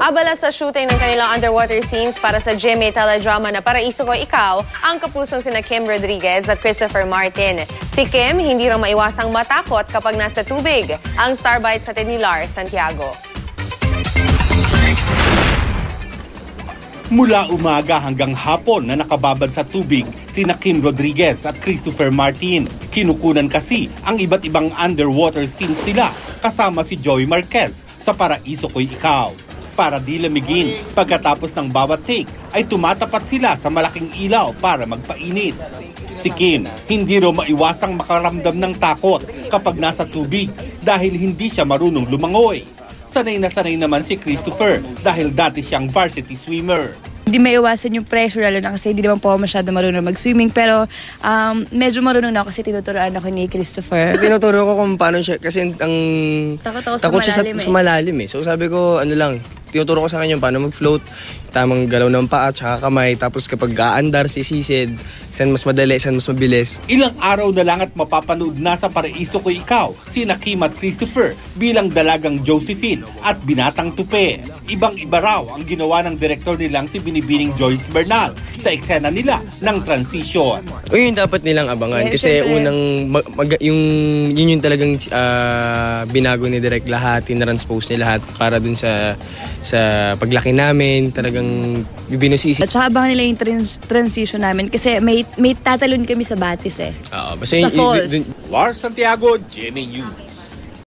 Abala sa shooting ng kanilang underwater scenes para sa GMA teledrama na Paraiso Ko Ikaw, ang kapusong sina Kim Rodriguez at Christopher Martin. Si Kim, hindi raw maiwasang matakot kapag nasa tubig. Ang Starbite sa Tenilar, Santiago. Mula umaga hanggang hapon na nakababad sa tubig sina Kim Rodriguez at Christopher Martin. Kinukunan kasi ang iba't ibang underwater scenes nila kasama si Joey Marquez sa Paraiso Ko'y Ikaw. Para di lamigin, pagkatapos ng bawat take ay tumatapat sila sa malaking ilaw para magpainit. Si Kim, hindi raw maiwasang makaramdam ng takot kapag nasa tubig dahil hindi siya marunong lumangoy. Sanay na sanay naman si Christopher dahil dati siyang varsity swimmer. Hindi maiwasan yung pressure lalo na kasi hindi naman po ako masyado marunong mag-swimming pero medyo marunong na ako kasi tinuturoan ako ni Christopher. Tinuturo ko kung paano siya kasi ang takot siya sa malalim eh. So sabi ko ano lang, tinuturo ko sa kanya paano mag-float, tamang galaw ng paa at kamay, tapos kapag aandar, sisisid, saan mas madali, saan mas mabilis. Ilang araw na lang at mapapanood na sa Paraiso Ko'y Ikaw sina Kim at Christopher bilang dalagang Josephine at binatang Tupe. Ibang-iba raw ang ginawa ng direktor nilang si Binibining Joyce Bernal sa eksena nila ng transition. O yun dapat nilang abangan kasi unang yun yung talagang binago ni Direk lahat, tinranspose niya lahat para dun sa paglaki namin, talagang binusisi. At saka abangan nila yung transition namin kasi may tatalon kami sa batis eh. Oo, sa falls. Lars Santiago, GMA News.